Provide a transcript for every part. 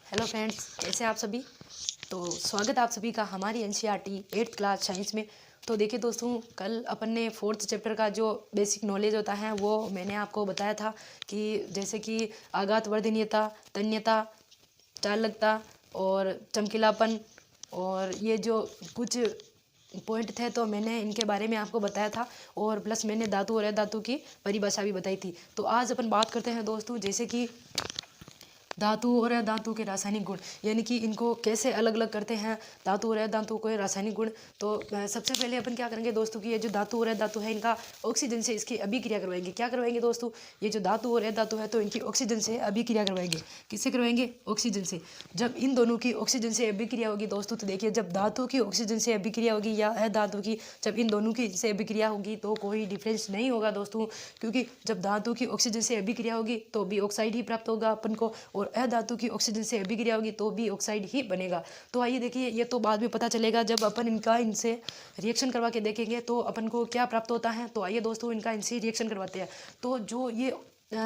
Hello friends, कैसे आप सभी। तो स्वागत है आप सभी का हमारी एनसीईआरटी 8th क्लास साइंस में। तो देखिए दोस्तों, कल अपन ने 4th चैप्टर का जो बेसिक नॉलेज होता है वो मैंने आपको बताया था कि जैसे कि आघात वर्धनीयता, तन्यता, चालकता और चमकीलापन, और ये जो कुछ पॉइंट थे तो मैंने इनके बारे में आपको बताया था। और प्लस मैंने धातु और अधातु की परिभाषा भी बताई थी। तो आज अपन बात करते हैं दोस्तों, जैसे कि धातु और अधातु के रासायनिक गुण, यानी कि इनको कैसे अलग अलग करते हैं धातु और अधातु के रासायनिक गुण। तो सबसे पहले अपन क्या करेंगे दोस्तों कि ये जो धातु और अधातु है इनका ऑक्सीजन से इसकी अभिक्रिया करवाएंगे। क्या करवाएंगे दोस्तों, ये जो धातु और अधातु है तो इनकी ऑक्सीजन से अभिक्रिया करवाएंगे। किससे करवाएंगे? ऑक्सीजन से। जब इन दोनों की ऑक्सीजन से अभिक्रिया होगी दोस्तों, तो देखिए जब धातु की ऑक्सीजन से अभिक्रिया होगी या अधातु की, जब इन दोनों की से अभिक्रिया होगी तो कोई डिफरेंस नहीं होगा दोस्तों, क्योंकि जब धातु की ऑक्सीजन से अभिक्रिया होगी तो भी ऑक्साइड ही प्राप्त होगा अपन को, और अधातु की ऑक्सीजन से अभिक्रिया होगी तो भी ऑक्साइड ही बनेगा। तो आइए देखिए, ये तो बाद में पता चलेगा जब अपन इनसे रिएक्शन करवा के देखेंगे तो अपन को क्या प्राप्त होता है। तो आइए दोस्तों, इनका इनसे रिएक्शन करवाते हैं। तो जो ये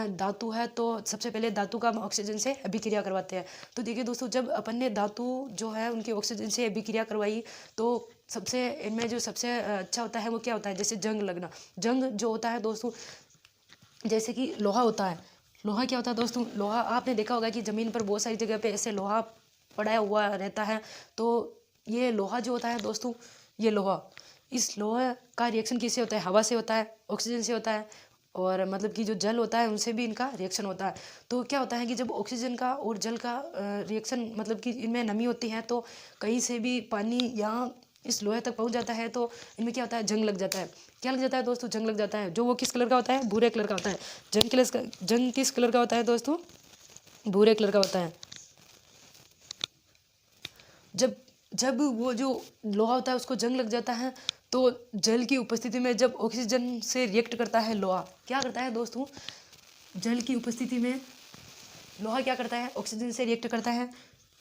धातु है तो सबसे पहले धातु का हम ऑक्सीजन से अभिक्रिया करवाते हैं। तो देखिए दोस्तों, जब अपन ने धातु जो है उनकी ऑक्सीजन से अभिक्रिया करवाई तो सबसे इनमें जो सबसे अच्छा होता है वो क्या होता है, जैसे जंग लगना। जंग जो होता है दोस्तों, जैसे कि लोहा होता है। लोहा क्या होता है दोस्तों, लोहा आपने देखा होगा कि ज़मीन पर बहुत सारी जगह पे ऐसे लोहा पड़ा हुआ रहता है। तो ये लोहा जो होता है दोस्तों, ये लोहा, इस लोहे का रिएक्शन किससे होता है? हवा से होता है, ऑक्सीजन से होता है, और मतलब कि जो जल होता है उनसे भी इनका रिएक्शन होता है। तो क्या होता है कि जब ऑक्सीजन का और जल का रिएक्शन, मतलब कि इनमें नमी होती है तो कहीं से भी पानी यहाँ इस लोहे तक पहुँच जाता है तो इनमें क्या होता है? जंग लग जाता है। क्या लग जाता है दोस्तों? जंग लग जाता है। जो वो किस कलर का होता है? भूरे कलर का होता है। जंग किस कलर का होता है दोस्तों? भूरे कलर का होता है। जब जब वो जो लोहा होता है उसको जंग लग जाता है तो जल की उपस्थिति में जब ऑक्सीजन से रिएक्ट करता है लोहा, क्या करता है दोस्तों? जल की उपस्थिति में लोहा क्या करता है? ऑक्सीजन से रिएक्ट करता है।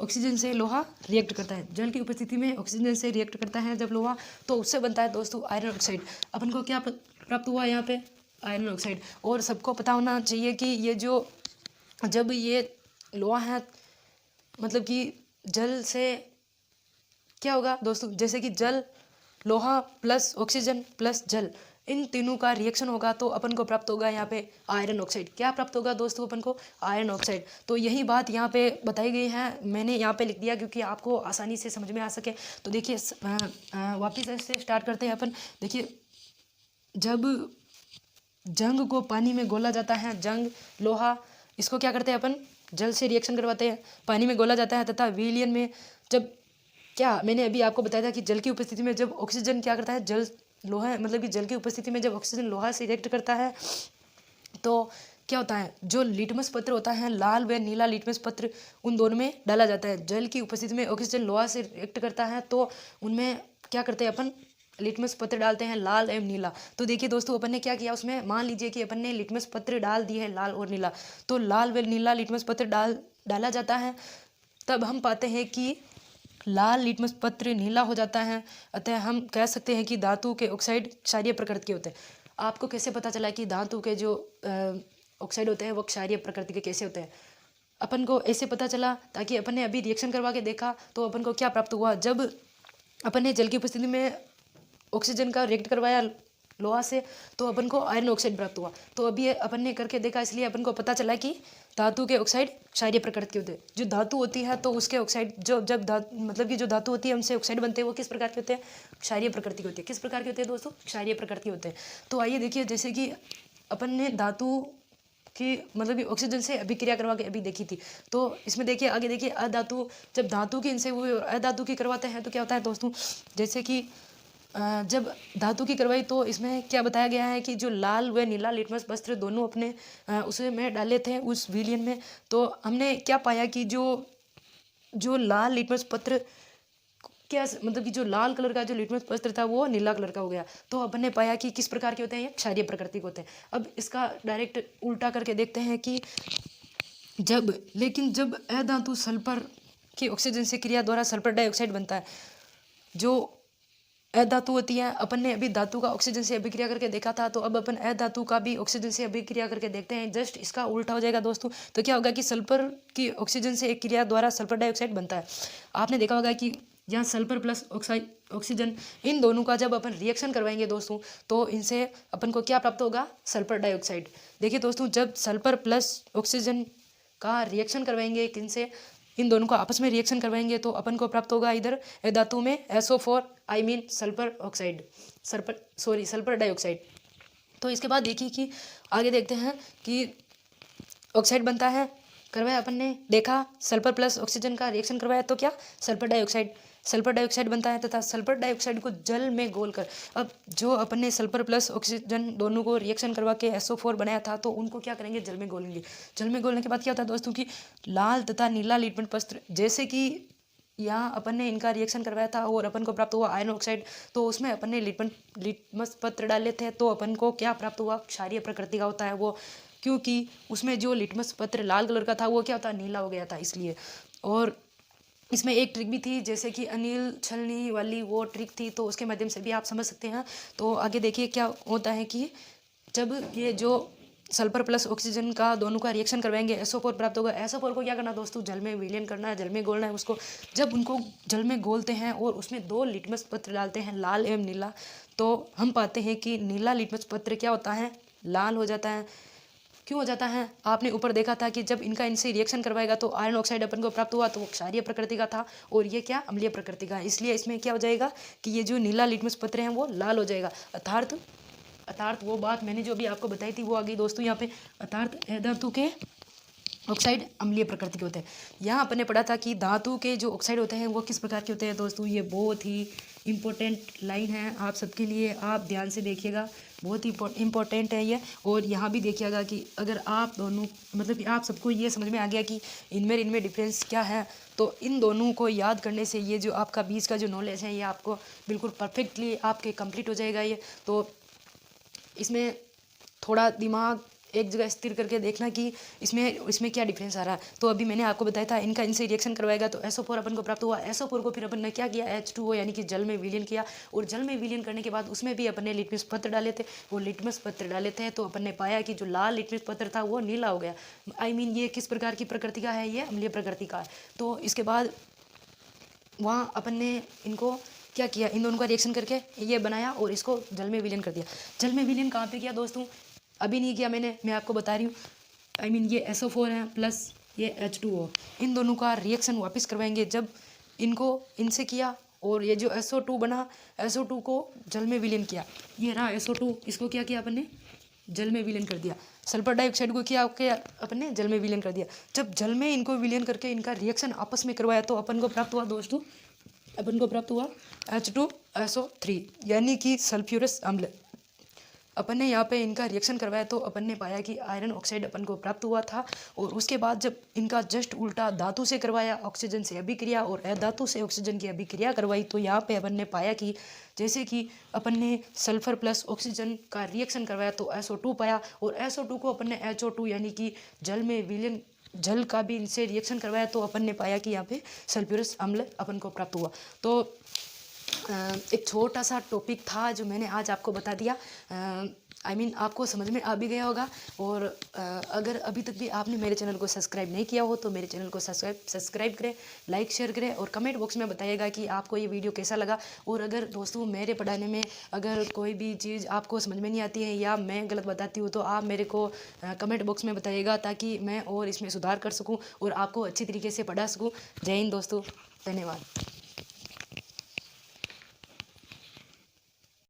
ऑक्सीजन से लोहा रिएक्ट करता है। जल की उपस्थिति में ऑक्सीजन से रिएक्ट करता है जब लोहा, तो उससे बनता है दोस्तों आयरन ऑक्साइड। अपन को क्या प्राप्त हुआ यहाँ पे? Iron oxide. और सबको पता होना चाहिए कि ये जो जब ये लोहा है, मतलब कि जल से क्या होगा दोस्तों, जैसे कि जल, लोहा प्लस ऑक्सीजन प्लस जल, इन तीनों का रिएक्शन होगा तो अपन को प्राप्त होगा यहाँ पे आयरन ऑक्साइड। क्या प्राप्त होगा दोस्तों अपन को? Iron oxide. तो यही बात यहाँ पे बताई गई है, मैंने यहाँ पे लिख दिया क्योंकि आपको आसानी से समझ में आ सके। तो देखिए वापिस से स्टार्ट करते हैं अपन। देखिए, जब जंग को पानी में घोला जाता है, जंग लोहा, इसको क्या करते हैं अपन? जल से रिएक्शन करवाते हैं, पानी में घोला जाता है, तथा विलयन में जब, क्या मैंने अभी आपको बताया था कि जल की उपस्थिति में जब ऑक्सीजन क्या करता है? जल लोहा, मतलब कि जल की उपस्थिति में जब ऑक्सीजन लोहा से रिएक्ट करता है तो क्या होता है? जो लिटमस पत्र होता है, लाल व नीला लिटमस पत्र, उन दोनों में डाला जाता है। जल की उपस्थिति में ऑक्सीजन लोहा से रिएक्ट करता है तो उनमें क्या करते हैं अपन? लिटमस पत्र डालते हैं, लाल एवं नीला। तो देखिए दोस्तों, अपन ने क्या किया उसमें, मान लीजिए कि अपन ने लिटमस पत्र डाल दिए है लाल और नीला, तो लाल व नीला लिटमस पत्र डाला जाता है। तब हम पाते हैं कि लाल लिटमस पत्र नीला हो जाता है। अतः हम कह सकते हैं कि धातु के ऑक्साइड क्षारीय प्रकृति के होते हैं। आपको कैसे पता चला कि धातु के जो ऑक्साइड होते हैं वो क्षारीय प्रकृति के कैसे होते हैं? अपन को ऐसे पता चला ताकि अपन ने अभी रिएक्शन करवा के देखा तो अपन को क्या प्राप्त हुआ। जब अपन ने जल की उपस्थिति में ऑक्सीजन का रिएक्ट करवाया लोहा से तो अपन को आयरन ऑक्साइड प्राप्त हुआ। तो अभी अपन ने करके देखा, इसलिए अपन को पता चला कि धातु के ऑक्साइड क्षारीय प्रकृति के होते हैं। जो धातु होती है तो उसके ऑक्साइड जो जब मतलब कि जो धातु होती है उनसे ऑक्साइड बनते हैं वो किस प्रकार के होते हैं? क्षारीय प्रकृति के होते हैं। किस प्रकार के होते हैं दोस्तों? क्षारीय प्रकृति के होते हैं। तो आइए देखिए, जैसे कि अपन ने धातु की मतलब कि ऑक्सीजन से अभिक्रिया करवा के अभी देखी थी। तो इसमें देखिए आगे देखिए, अधातु, जब धातु की इनसे वो अधातु की करवाते हैं तो क्या होता है दोस्तों, जैसे कि जब धातु की करवाई तो इसमें क्या बताया गया है कि जो लाल व नीला लिटमस पत्र दोनों अपने उसमें डाले थे उस विलयन में। तो हमने क्या पाया कि जो जो लाल लिटमस पत्र, क्या मतलब कि जो लाल कलर का जो लिटमस पत्र था वो नीला कलर का हो गया। तो अपन ने पाया कि किस प्रकार के होते हैं? ये क्षारीय प्रकृति के होते हैं। अब इसका डायरेक्ट उल्टा करके देखते हैं कि जब अधातु सल्फर की ऑक्सीजन से क्रिया द्वारा सल्फर डाइऑक्साइड बनता है, जो अधातु होती है। अपन ने अभी धातु का ऑक्सीजन से अभिक्रिया करके देखा था, तो अब अपन अधातु का भी ऑक्सीजन से अभिक्रिया करके देखते हैं। जस्ट इसका उल्टा हो जाएगा दोस्तों। तो क्या होगा कि सल्फर की ऑक्सीजन से एक क्रिया द्वारा सल्फर डाइऑक्साइड बनता है। आपने देखा होगा कि यहाँ सल्फर प्लस ऑक्सीजन, इन दोनोों का जब अपन रिएक्शन करवाएंगे दोस्तों, तो इनसे अपन को क्या प्राप्त होगा? Sulphur dioxide. देखिए दोस्तों, जब सल्फर प्लस ऑक्सीजन का रिएक्शन करवाएंगे किनसे? इन दोनों को आपस में रिएक्शन करवाएंगे तो अपन को प्राप्त होगा इधर धातु में SO4 I mean sulphur oxide, sulphur dioxide. तो इसके बाद देखिए कि आगे देखते हैं कि ऑक्साइड बनता है, करवाया अपन ने, देखा सल्फर प्लस ऑक्सीजन का रिएक्शन करवाया तो क्या? सल्फर डाइऑक्साइड बनता है तथा सल्फर डाइऑक्साइड को जल में घोलकर, अब जो अपन ने सल्फर प्लस ऑक्सीजन दोनों को रिएक्शन करवा के SO4 बनाया था, तो उनको क्या करेंगे? जल में घोलेंगे। जल में घोलने के बाद क्या होता है दोस्तों कि लाल तथा नीला लिटमस पत्र, जैसे कि यहाँ अपन ने इनका रिएक्शन करवाया था और अपन को प्राप्त हुआ आयरन ऑक्साइड, तो उसमें अपन ने लिटमस पत्र डाले थे, तो अपन को क्या प्राप्त हुआ? क्षारीय प्रकृति का होता है वो, क्योंकि उसमें जो लिटमस पत्र लाल कलर का था वो क्या होता? नीला हो गया था इसलिए। और इसमें एक ट्रिक भी थी, जैसे कि अनिल छलनी वाली वो ट्रिक थी, तो उसके माध्यम से भी आप समझ सकते हैं। तो आगे देखिए क्या होता है कि जब ये जो सल्फर प्लस ऑक्सीजन का दोनों का रिएक्शन करवाएंगे, SO4 प्राप्त होगा। SO4 को क्या करना दोस्तों? जल में विलीन करना है, जल में घोलना है उसको। जब उनको जल में घोलते हैं और उसमें 2 लिटमस पत्र डालते हैं, लाल एवं नीला, तो हम पाते हैं कि नीला लिटमस पत्र क्या होता है? लाल हो जाता है। क्यों हो जाता है? आपने ऊपर देखा था कि जब इनसे रिएक्शन करवाएगा तो आयरन ऑक्साइड अपन को प्राप्त हुआ, तो वो क्षारीय प्रकृति का था और ये क्या? अम्लीय प्रकृति का। इसलिए इसमें क्या हो जाएगा कि ये जो नीला लिटमस पत्र हैं वो लाल हो जाएगा। अर्थात वो बात मैंने जो अभी आपको बताई थी वो आ गई दोस्तों यहाँ पे। अर्थात धातु के ऑक्साइड अम्लीय प्रकृति के होते हैं। यहाँ अपन ने पढ़ा था कि धातु के जो ऑक्साइड होते हैं वो किस प्रकार के होते हैं दोस्तों। ये बहुत ही इम्पोर्टेंट लाइन है आप सबके लिए, आप ध्यान से देखिएगा, बहुत ही इम्पोर्टेंट है ये। और यहाँ भी देखिएगा कि अगर आप दोनों, मतलब कि आप सबको ये समझ में आ गया कि इनमें डिफरेंस क्या है, तो इन दोनों को याद करने से ये जो आपका बीच का जो नॉलेज है ये आपको बिल्कुल परफेक्टली आपके कंप्लीट हो जाएगा ये। तो इसमें थोड़ा दिमाग एक जगह स्थिर करके देखना कि इसमें क्या डिफरेंस आ रहा है। तो अभी मैंने आपको बताया था इनसे रिएक्शन करवाएगा तो SO4 अपन को प्राप्त हुआ। SO4 को फिर अपन ने क्या किया? H2O यानी कि जल में विलीन किया, और जल में विलीन करने के बाद उसमें भी अपन ने लिटमस पत्र डाले थे। वो लिटमस पत्र डाले थे तो अपन ने पाया कि जो लाल लिटमस पत्र था वो नीला हो गया। आई मीन ये किस प्रकार की प्रकृति का है? ये अम्लीय प्रकृति का है। तो इसके बाद वहाँ अपन ने इनको क्या किया? इन दोनों का रिएक्शन करके ये बनाया और इसको जल में विलीन कर दिया। जल में विलीन कहाँ पे किया दोस्तों? अभी नहीं किया मैं आपको बता रही हूँ। आई मीन ये SO4 है प्लस ये H2O, इन दोनों का रिएक्शन वापस करवाएंगे। जब इनसे किया और ये जो SO2 बना, SO2 को जल में विलीन किया, ये रहा SO2, इसको क्या किया अपन ने? जल में विलीन कर दिया। सल्फर डाइऑक्साइड को क्या अपन ने? जल में विलीन कर दिया। जब जल में इनको विलीन करके इनका रिएक्शन आपस में करवाया तो अपन को प्राप्त हुआ दोस्तों, अपन को प्राप्त हुआ H2SO3 यानी कि सल्फ्यूरस अम्ल। अपन ने यहाँ पे इनका रिएक्शन करवाया तो अपन ने पाया कि आयरन ऑक्साइड अपन को प्राप्त हुआ था। और उसके बाद जब इनका जस्ट उल्टा धातु से करवाया, ऑक्सीजन से अभिक्रिया और अधातु से ऑक्सीजन की अभिक्रिया करवाई, तो यहाँ पे अपन ने पाया कि जैसे कि अपन ने सल्फर प्लस ऑक्सीजन का रिएक्शन करवाया तो SO2 पाया, और SO2 को अपन ने HO2 यानी कि जल में विलीन, जल का भी इनसे रिएक्शन करवाया तो अपन ने पाया कि यहाँ पे सल्फ्यूरस अम्ल अपन को प्राप्त हुआ। तो एक छोटा सा टॉपिक था जो मैंने आज आपको बता दिया। आई मीन आपको समझ में आ भी गया होगा। और अगर अभी तक भी आपने मेरे चैनल को सब्सक्राइब नहीं किया हो तो मेरे चैनल को सब्सक्राइब करें, लाइक शेयर करें और कमेंट बॉक्स में बताइएगा कि आपको ये वीडियो कैसा लगा। और अगर दोस्तों मेरे पढ़ाने में अगर कोई भी चीज़ आपको समझ में नहीं आती है या मैं गलत बताती हूँ तो आप मेरे को कमेंट बॉक्स में बताइएगा, ताकि मैं और इसमें सुधार कर सकूँ और आपको अच्छी तरीके से पढ़ा सकूँ। जय हिंद दोस्तों, धन्यवाद।